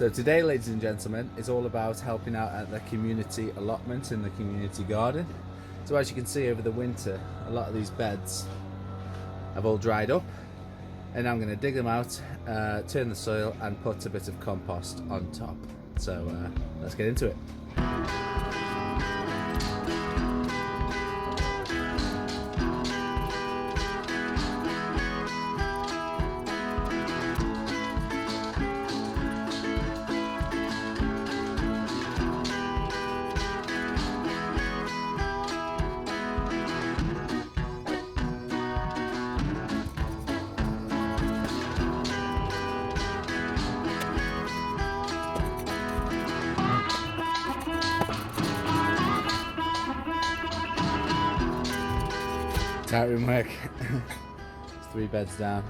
So today, ladies and gentlemen, is all about helping out at the community allotment in the community garden. So as you can see, over the winter, a lot of these beds have all dried up, and I'm going to dig them out, turn the soil and put a bit of compost on top. So let's get into it. Tight room work. It's 3 beds down,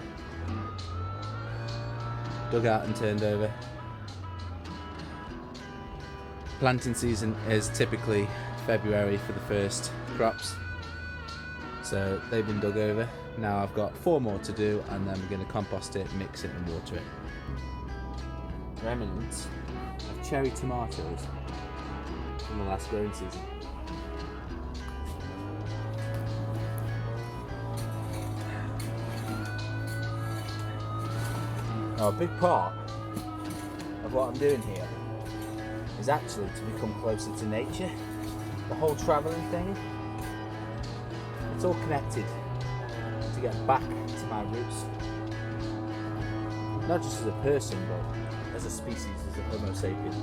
dug out and turned over. Planting season is typically February for the first crops, so they've been dug over. Now I've got 4 more to do, and then we're going to compost it, mix it and water it. Remnants of cherry tomatoes from the last growing season. Now, a big part of what I'm doing here is actually to become closer to nature. The whole travelling thing, it's all connected to get back to my roots. Not just as a person, but as a species, as a Homo sapien.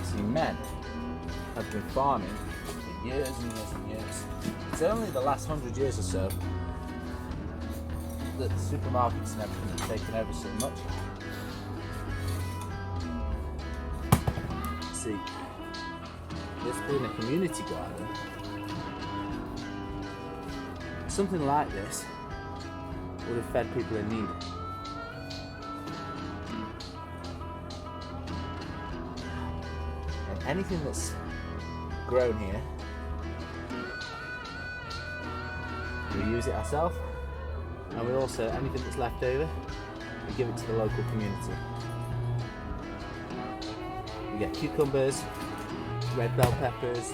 See, men have been farming for years and years and years. It's only the last 100 years or so that the supermarkets and everything have taken over so much. See, this being a community garden, something like this would have fed people in need. And anything that's grown here, we use it ourselves. And we also, anything that's left over, we give it to the local community. We get cucumbers, red bell peppers,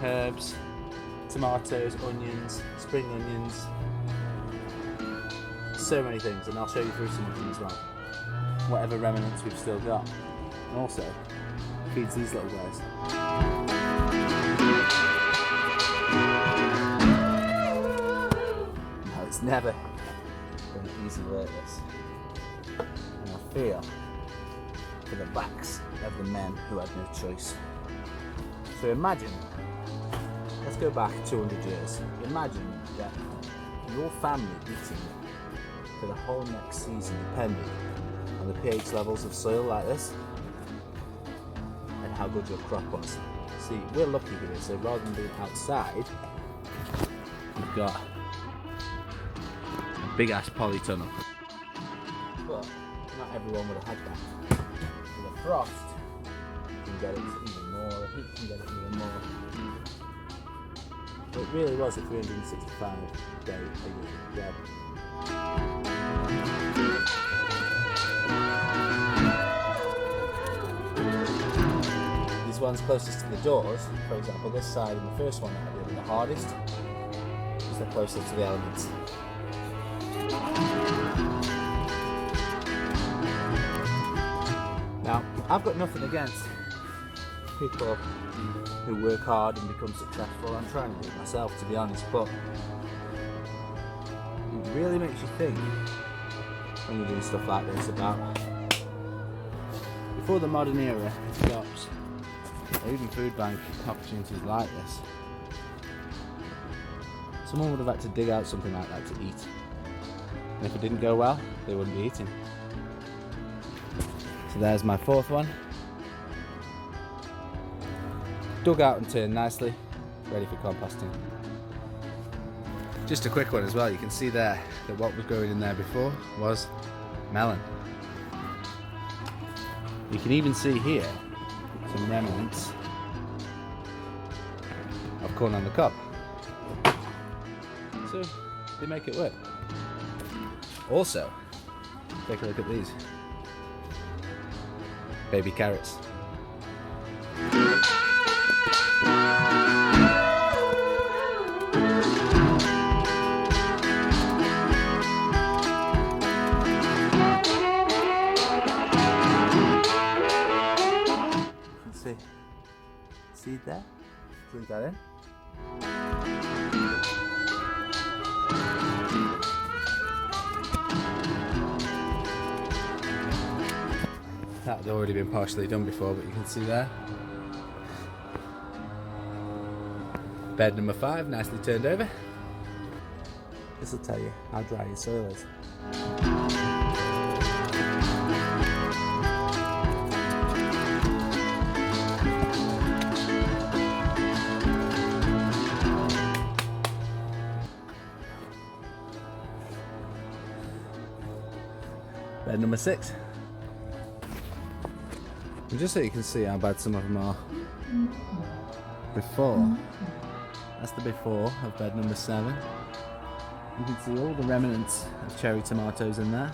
herbs, tomatoes, onions, spring onions, so many things, and I'll show you through some of them as well. Whatever remnants we've still got. And also, feeds these little guys. No, it's never been easy work, this. And I feel for the backs of the men who had no choice. So imagine, let's go back 200 years. Imagine that your family eating for the whole next season depended on the pH levels of soil like this and how good your crop was. See, we're lucky here, so rather than being outside, we've got a big ass polytunnel. But not everyone would have had that. So the frost can get it even more, the heat can get it even more. It really was a 365 day a year job. These ones closest to the doors, for example this side and the first one that I did the hardest, because they're closer to the elements. Now, I've got nothing against people who work hard and become successful. I'm trying to do it myself, to be honest, but it really makes you think when you're doing stuff like this about before the modern era shops or even food bank opportunities like this, someone would have had to dig out something like that to eat, and if it didn't go well, they wouldn't be eating. So there's my 4th one. Dug out and turned nicely, ready for composting. Just a quick one as well, you can see there that what was growing in there before was melon. You can even see here some remnants of corn on the cob. So they make it work. Also, Take a look at these. Baby carrots. See there? Drink that in. That had already been partially done before, but you can see there. Bed number 5, nicely turned over. This will tell you how dry your soil is. Bed number 6. And just so you can see how bad some of them are before. That's the before of bed number 7. You can see all the remnants of cherry tomatoes in there.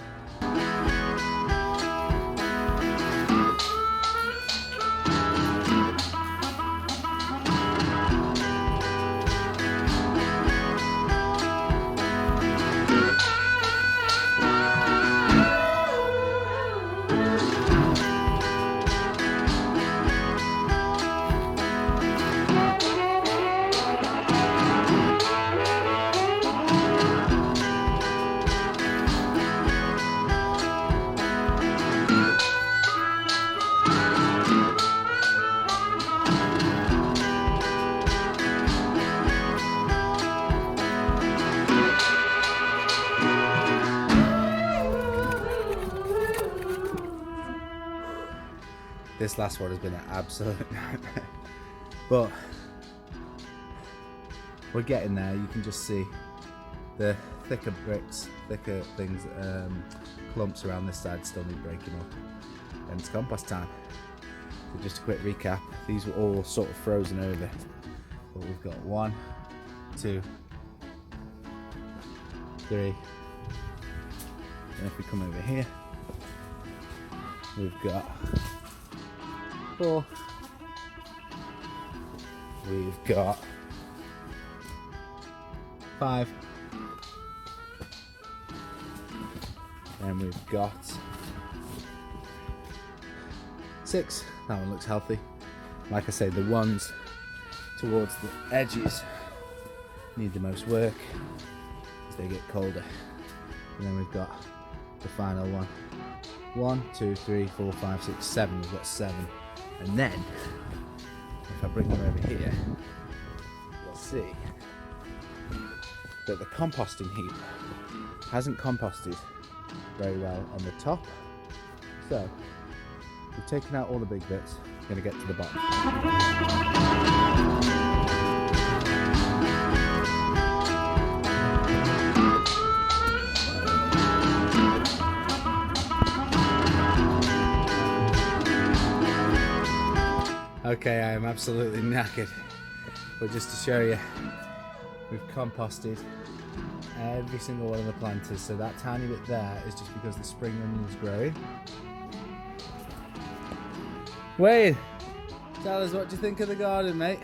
This last one has been an absolute nightmare, but we're getting there. You can just see the thicker bricks, thicker things, clumps around this side still need breaking up, and it's compost time. So just a quick recap, these were all sort of frozen over, but we've got 1, 2, 3, and if we come over here, we've got 4, we've got 5, and we've got 6. That one looks healthy. Like I say, the ones towards the edges need the most work as they get colder. And then we've got the final one. 1, 2, 3, 4, 5, 6, 7. We've got 7. And then, if I bring them over here, you'll see that the composting heap hasn't composted very well on the top. So, we've taken out all the big bits. I'm going to get to the bottom. Okay, I am absolutely knackered, but just to show you, we've composted every single one of the planters, so that tiny bit there is just because the spring onion's growing. Wade, tell us what you think of the garden, mate.